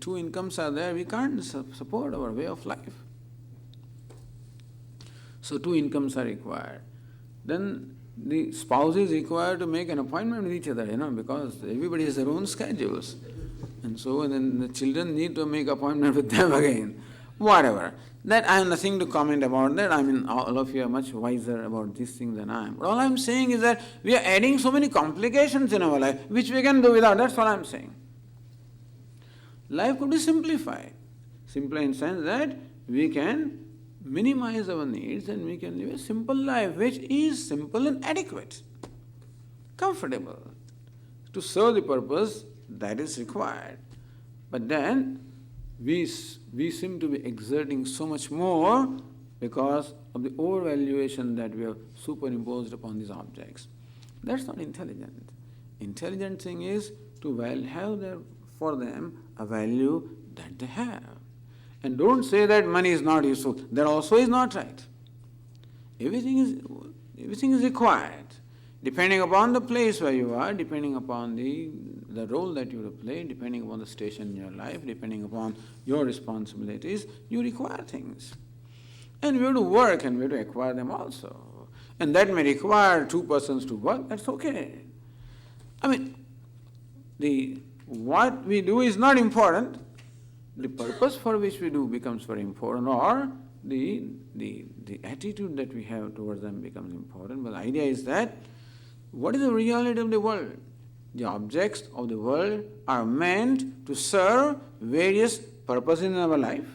2 incomes are there, we can't support our way of life. So 2 incomes are required. Then the spouse is required to make an appointment with each other, because everybody has their own schedules. And so then the children need to make appointment with them again. Whatever. That I have nothing to comment about that. All of you are much wiser about these things than I am. But all I'm saying is that we are adding so many complications in our life, which we can do without. That's all I'm saying. Life could be simplified. Simple in the sense that we can minimize our needs and we can live a simple life, which is simple and adequate, comfortable, to serve the purpose that is required. But then we seem to be exerting so much more because of the overvaluation that we have superimposed upon these objects. That's not intelligent. Intelligent thing is to have for them a value that they have. And don't say that money is not useful. That also is not right. Everything is required. Depending upon the place where you are, depending upon the role that you play, depending upon the station in your life, depending upon your responsibilities, you require things. And we have to work and we have to acquire them also. And that may require two persons to work, that's okay. I mean, what we do is not important. The purpose for which we do becomes very important, or the attitude that we have towards them becomes important. But the idea is that what is the reality of the world? The objects of the world are meant to serve various purposes in our life,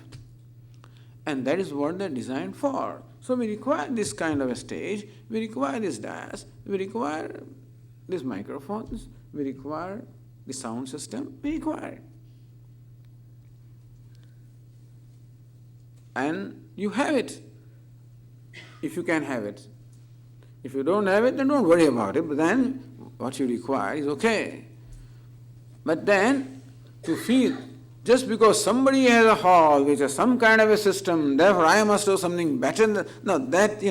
and that is what they're designed for. So we require this kind of a stage, we require this dais, we require these microphones, we require the sound system, we require it. And you have it, if you can have it. If you don't have it, then don't worry about it, but then what you require is okay. But then, to feel, just because somebody has a hall which has some kind of a system, therefore I must do something better, no, that,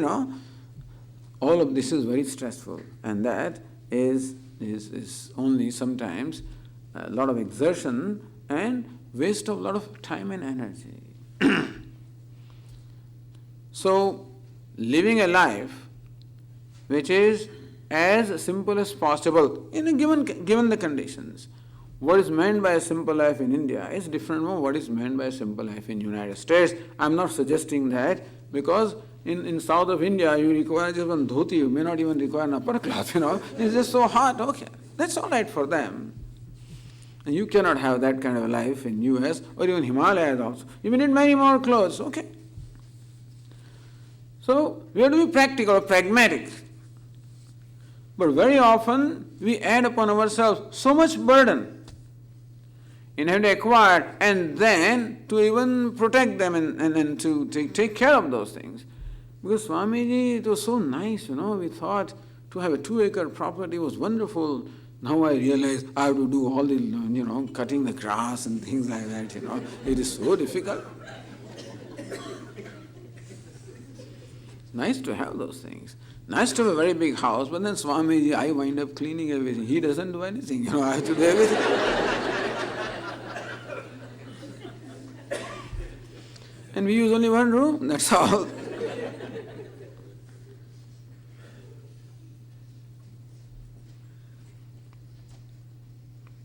all of this is very stressful, and that is only sometimes a lot of exertion and waste of a lot of time and energy. So, living a life which is as simple as possible given the conditions. What is meant by a simple life in India is different from what is meant by a simple life in United States. I'm not suggesting that, because in south of India you require just one dhoti, you may not even require an upper cloth, It's just so hot, okay. That's all right for them. And you cannot have that kind of a life in US or even Himalayas also. You may need many more clothes, okay. So we have to be practical, pragmatic. But very often we add upon ourselves so much burden in having to acquire and then to even protect them and to take care of those things. Because Swamiji, it was so nice, we thought to have a 2-acre property was wonderful. Now I realize I have to do all the, cutting the grass and things like that, It is so difficult. Nice to have those things. Nice to have a very big house, but then Swamiji, I wind up cleaning everything. He doesn't do anything, I have to do everything. And we use only one room, that's all.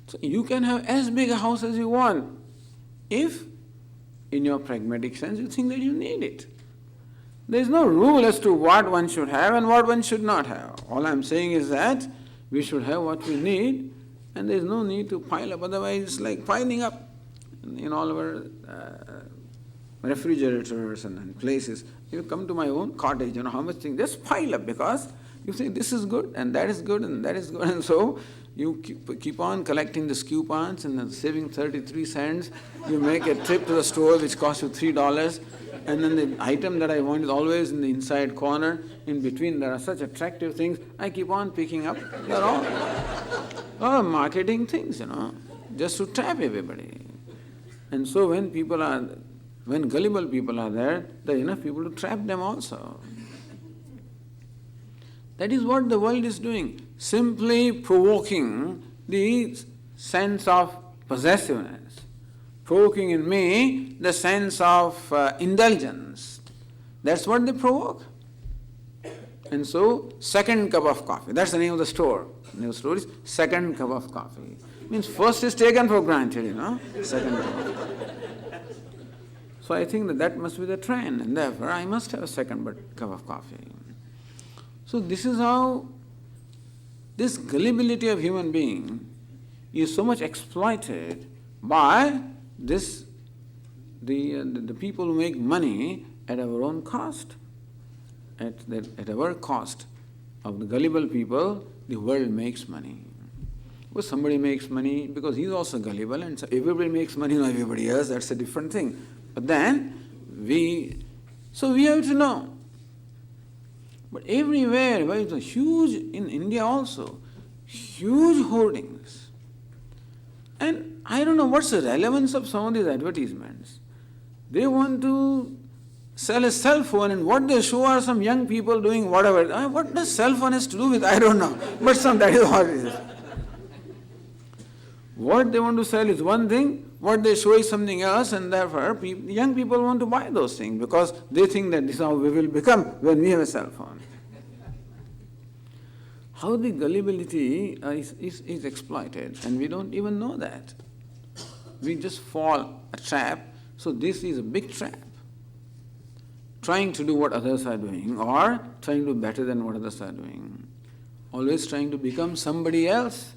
So you can have as big a house as you want, if in your pragmatic sense you think that you need it. There is no rule as to what one should have and what one should not have. All I am saying is that we should have what we need, and there is no need to pile up. Otherwise, it's like piling up in all our refrigerators and places. You come to my own cottage, how much things, just pile up, because you think this is good and that is good and that is good, and so you keep on collecting these coupons and then saving 33 cents. You make a trip to the store which costs you $3. And then the item that I want is always in the inside corner. In between there are such attractive things, I keep on picking up. They're all marketing things, just to trap everybody. And so when gullible people are there are enough people to trap them also. That is what the world is doing, simply provoking the sense of possessiveness. Provoking in me the sense of indulgence. That's what they provoke. And so, second cup of coffee. That's the name of the store. The name of the store is second cup of coffee. Means first is taken for granted, second cup of coffee. So I think that must be the trend, and therefore I must have a second cup of coffee. So this is how this gullibility of human being is so much exploited by the people who make money at our own cost. At our cost of the gullible people, the world makes money. Well, somebody makes money because he's also gullible, and so everybody makes money, not everybody else, that's a different thing. But then we have to know But everywhere, well, it's a huge, in India also, huge hoardings. And I don't know what's the relevance of some of these advertisements. They want to sell a cell phone, and what they show are some young people doing whatever. What does cell phone has to do with? I don't know. But that is what it is. What they want to sell is one thing, what they show is something else, and therefore young people want to buy those things because they think that this is how we will become when we have a cell phone. How the gullibility is exploited, and we don't even know that. We just fall a trap. So this is a big trap. Trying to do what others are doing, or trying to do better than what others are doing. Always trying to become somebody else.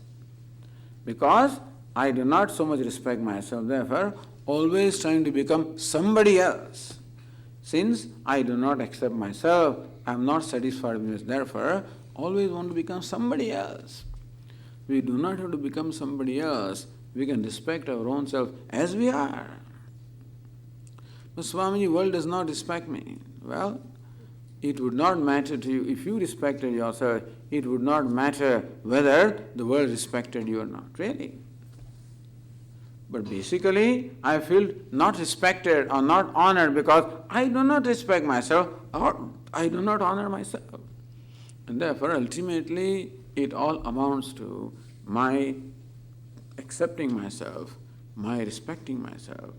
Because I do not so much respect myself, therefore, always trying to become somebody else. Since I do not accept myself, I am not satisfied with this, therefore, always want to become somebody else. We do not have to become somebody else. We can respect our own self as we are. But Swamiji, world does not respect me. Well, it would not matter to you. If you respected yourself, it would not matter whether the world respected you or not, really. But basically, I feel not respected or not honored because I do not respect myself or I do not honor myself. And therefore, ultimately, it all amounts to my accepting myself, my respecting myself.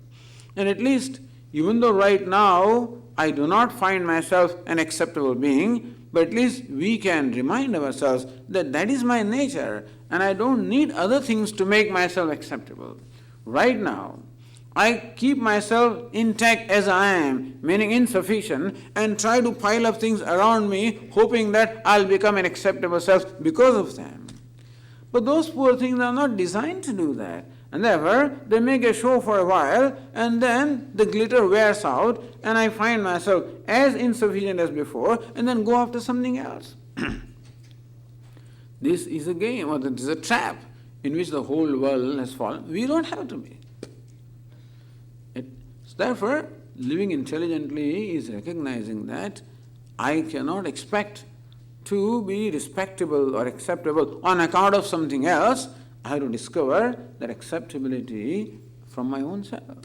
And at least, even though right now I do not find myself an acceptable being, but at least we can remind ourselves that that is my nature and I don't need other things to make myself acceptable. Right now, I keep myself intact as I am, meaning insufficient, and try to pile up things around me, hoping that I'll become an acceptable self because of them. But those poor things are not designed to do that. And therefore, they make a show for a while, and then the glitter wears out, and I find myself as insufficient as before, and then go after something else. This is a game, or this is a trap in which the whole world has fallen. We don't have to be. Therefore, living intelligently is recognizing that I cannot expect to be respectable or acceptable on account of something else. I have to discover that acceptability from my own self.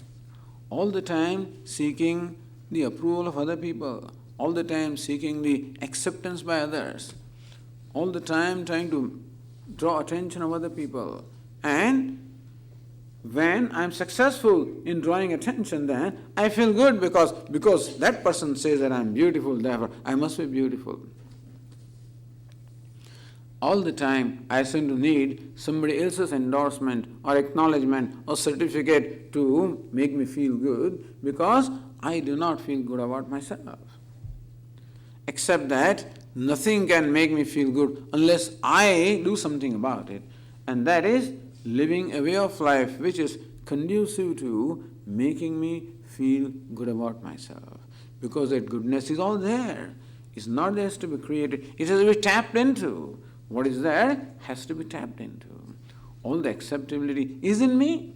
All the time seeking the approval of other people, all the time seeking the acceptance by others, all the time trying to draw attention of other people. And when I'm successful in drawing attention, then I feel good because that person says that I'm beautiful, therefore I must be beautiful. All the time I seem to need somebody else's endorsement or acknowledgement or certificate to make me feel good because I do not feel good about myself. Except that nothing can make me feel good unless I do something about it. And that is living a way of life which is conducive to making me feel good about myself. Because that goodness is all there. It's not there to be created. It has to be tapped into. What is there has to be tapped into. All the acceptability is in me.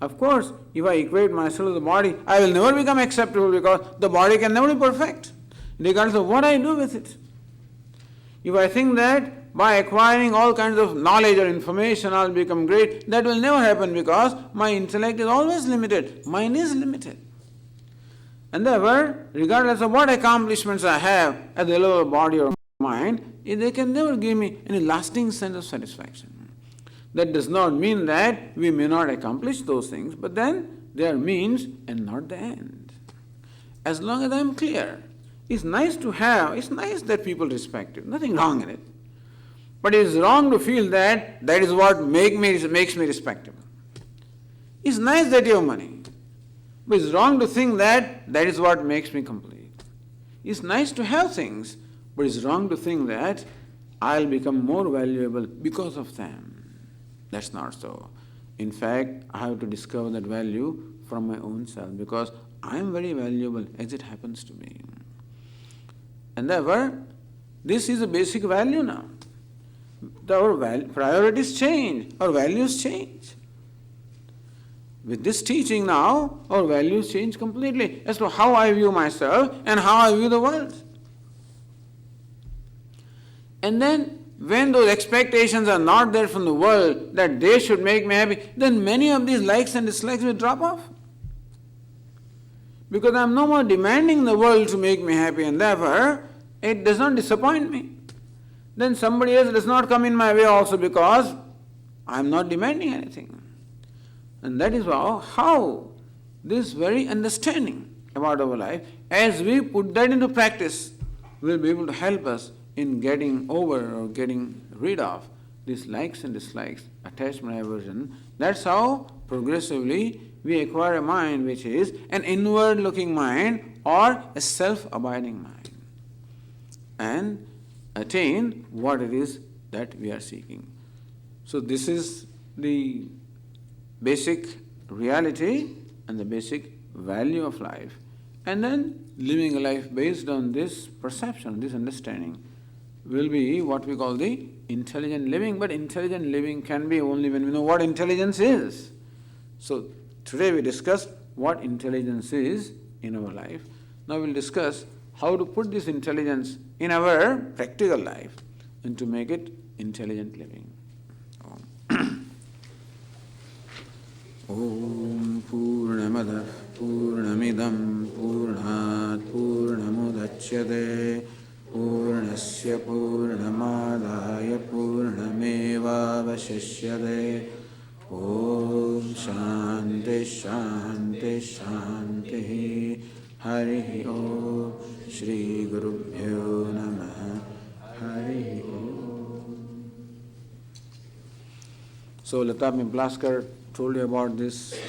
Of course, if I equate myself to the body, I will never become acceptable because the body can never be perfect, regardless of what I do with it. If I think that by acquiring all kinds of knowledge or information I'll become great, that will never happen because my intellect is always limited. Mine is limited. And therefore, regardless of what accomplishments I have at the level of body or mind, they can never give me any lasting sense of satisfaction. That does not mean that we may not accomplish those things, but then they are means and not the end. As long as I am clear, it's nice to have, it's nice that people respect you, nothing wrong in it. But it is wrong to feel that that is what makes me respectable. It's nice that you have money, but it's wrong to think that that is what makes me complete. It's nice to have things, but it's wrong to think that I'll become more valuable because of them. That's not so. In fact, I have to discover that value from my own self because I am very valuable as it happens to be. And therefore, this is a basic value now. Our priorities change, our values change. With this teaching now, our values change completely as to how I view myself and how I view the world. And then when those expectations are not there from the world that they should make me happy, then many of these likes and dislikes will drop off. Because I am no more demanding the world to make me happy, and therefore it does not disappoint me. Then somebody else does not come in my way also because I am not demanding anything. And that is how this very understanding about our life, as we put that into practice, will be able to help us in getting over or getting rid of these likes and dislikes, attachment, aversion. That's how progressively we acquire a mind which is an inward-looking mind or a self-abiding mind, and attain what it is that we are seeking. So this is the basic reality and the basic value of life. And then living a life based on this perception, this understanding, will be what we call the intelligent living. But intelligent living can be only when we know what intelligence is. So today we discussed what intelligence is in our life. Now we'll discuss how to put this intelligence in our practical life and to make it intelligent living. Om Purnamada Purnamidam Purnat Purnamudachyate Purnasya Purnamadaya Purnameva Vashishyate. Om Shanti Shanti Shanti. Hari Om. Shri Gurubhyo Namaha. Hari Om. So Lata Blaskar told you about this